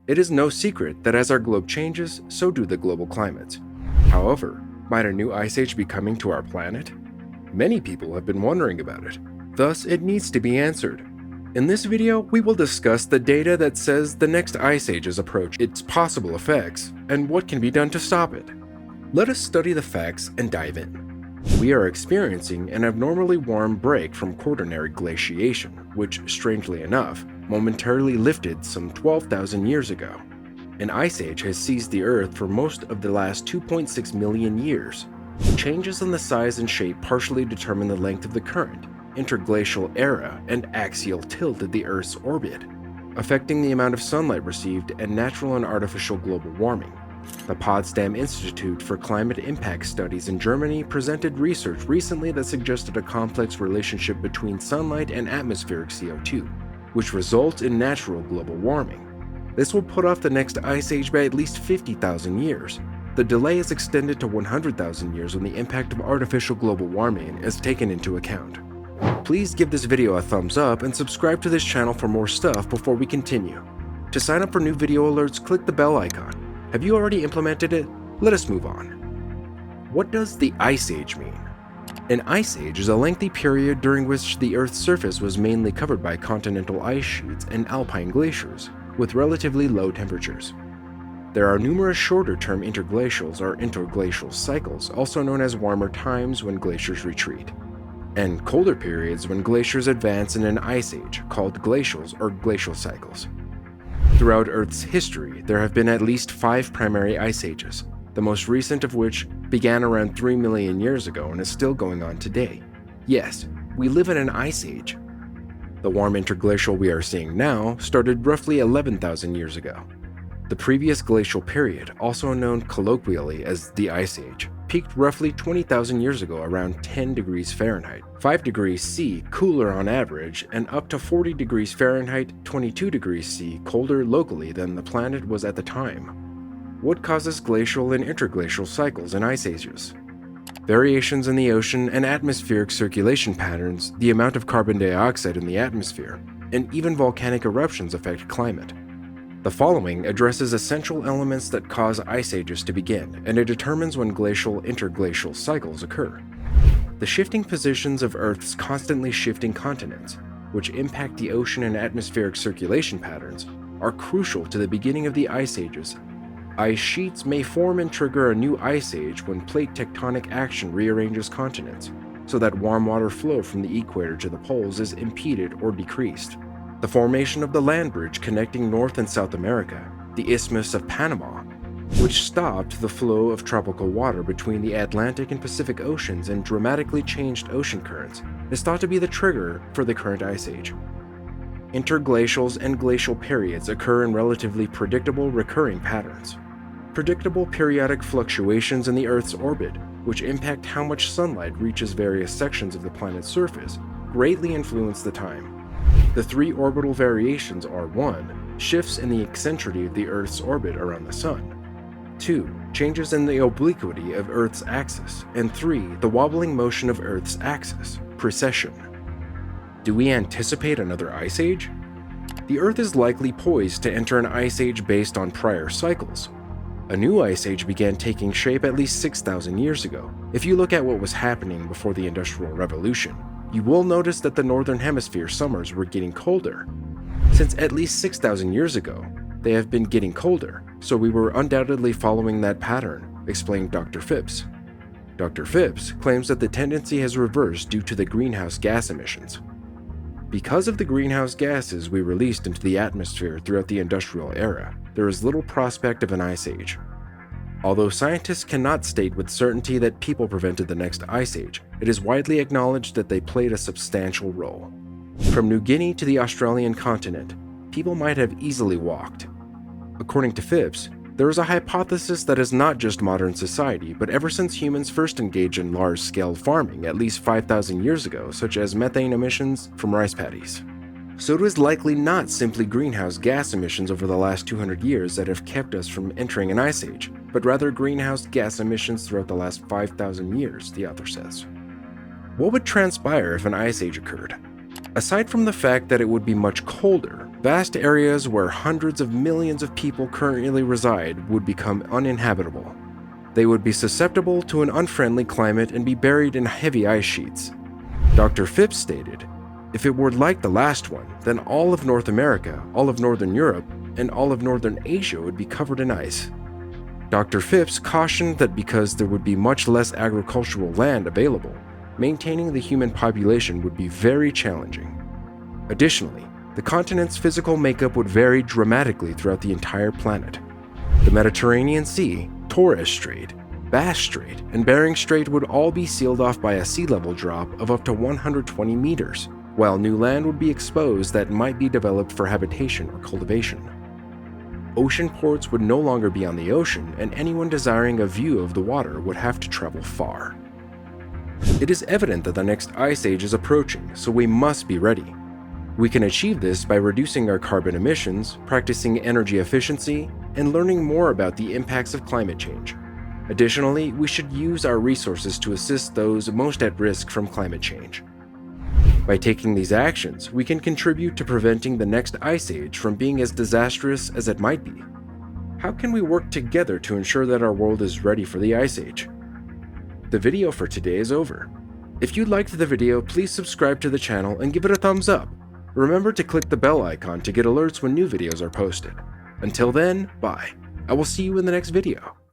It is no secret that as our globe changes, so do the global climates. However, might a new ice age be coming to our planet? Many people have been wondering about it. Thus, it needs to be answered. In this video, we will discuss the data that says the next ice age is approaching, its possible effects, and what can be done to stop it. Let us study the facts and dive in. We are experiencing an abnormally warm break from Quaternary glaciation, which, strangely enough, momentarily lifted some 12,000 years ago. An ice age has seized the Earth for most of the last 2.6 million years. Changes in the size and shape partially determine the length of the current, interglacial era, and axial tilt of the Earth's orbit, affecting the amount of sunlight received and natural and artificial global warming. The Potsdam Institute for Climate Impact Studies in Germany presented research recently that suggested a complex relationship between sunlight and atmospheric CO2, which results in natural global warming. This will put off the next ice age by at least 50,000 years. The delay is extended to 100,000 years when the impact of artificial global warming is taken into account. Please give this video a thumbs up and subscribe to this channel for more stuff before we continue. To sign up for new video alerts, click the bell icon. Have you already implemented it? Let us move on. What does the ice age mean? An ice age is a lengthy period during which the Earth's surface was mainly covered by continental ice sheets and alpine glaciers, with relatively low temperatures. There are numerous shorter-term interglacials or interglacial cycles, also known as warmer times when glaciers retreat, and colder periods when glaciers advance in an ice age, called glacials or glacial cycles. Throughout Earth's history, there have been at least 5 primary ice ages, the most recent of which began around 3 million years ago and is still going on today. Yes, we live in an ice age. The warm interglacial we are seeing now started roughly 11,000 years ago. The previous glacial period, also known colloquially as the Ice Age, peaked roughly 20,000 years ago around 10 degrees Fahrenheit, 5 degrees C cooler on average, and up to 40 degrees Fahrenheit, 22 degrees C colder locally than the planet was at the time. What causes glacial and interglacial cycles and ice ages? Variations in the ocean and atmospheric circulation patterns, the amount of carbon dioxide in the atmosphere, and even volcanic eruptions affect climate. The following addresses essential elements that cause ice ages to begin, and it determines when glacial-interglacial cycles occur. The shifting positions of Earth's constantly shifting continents, which impact the ocean and atmospheric circulation patterns, are crucial to the beginning of the ice ages. Ice sheets may form and trigger a new ice age when plate tectonic action rearranges continents, so that warm water flow from the equator to the poles is impeded or decreased. The formation of the land bridge connecting North and South America, the Isthmus of Panama, which stopped the flow of tropical water between the Atlantic and Pacific Oceans and dramatically changed ocean currents, is thought to be the trigger for the current ice age. Interglacials and glacial periods occur in relatively predictable recurring patterns. Predictable periodic fluctuations in the Earth's orbit, which impact how much sunlight reaches various sections of the planet's surface, greatly influence the time. The 3 orbital variations are 1. Shifts in the eccentricity of the Earth's orbit around the Sun, 2. Changes in the obliquity of Earth's axis, and 3. The wobbling motion of Earth's axis, precession. Do we anticipate another ice age? The Earth is likely poised to enter an ice age based on prior cycles. A new ice age began taking shape at least 6,000 years ago. If you look at what was happening before the Industrial Revolution, you will notice that the Northern Hemisphere summers were getting colder. Since at least 6,000 years ago, they have been getting colder, so we were undoubtedly following that pattern, explained Dr. Phipps. Dr. Phipps claims that the tendency has reversed due to the greenhouse gas emissions. Because of the greenhouse gases we released into the atmosphere throughout the industrial era, there is little prospect of an ice age. Although scientists cannot state with certainty that people prevented the next ice age, it is widely acknowledged that they played a substantial role. From New Guinea to the Australian continent, people might have easily walked. According to Phipps, there is a hypothesis that is not just modern society, but ever since humans first engaged in large-scale farming at least 5,000 years ago, such as methane emissions from rice paddies. So it is likely not simply greenhouse gas emissions over the last 200 years that have kept us from entering an ice age, but rather greenhouse gas emissions throughout the last 5,000 years, the author says. What would transpire if an ice age occurred? Aside from the fact that it would be much colder, Vast areas where hundreds of millions of people currently reside would become uninhabitable. They would be susceptible to an unfriendly climate and be buried in heavy ice sheets. Dr. Phipps stated, "If it were like the last one, then all of North America, all of Northern Europe, and all of Northern Asia would be covered in ice." Dr. Phipps cautioned that because there would be much less agricultural land available, maintaining the human population would be very challenging. Additionally, the continent's physical makeup would vary dramatically throughout the entire planet. The Mediterranean Sea, Torres Strait, Bass Strait, and Bering Strait would all be sealed off by a sea level drop of up to 120 meters, while new land would be exposed that might be developed for habitation or cultivation. Ocean ports would no longer be on the ocean, and anyone desiring a view of the water would have to travel far. It is evident that the next ice age is approaching, so we must be ready. We can achieve this by reducing our carbon emissions, practicing energy efficiency, and learning more about the impacts of climate change. Additionally, we should use our resources to assist those most at risk from climate change. By taking these actions, we can contribute to preventing the next ice age from being as disastrous as it might be. How can we work together to ensure that our world is ready for the ice age? The video for today is over. If you liked the video, please subscribe to the channel and give it a thumbs up. Remember to click the bell icon to get alerts when new videos are posted. Until then, bye. I will see you in the next video.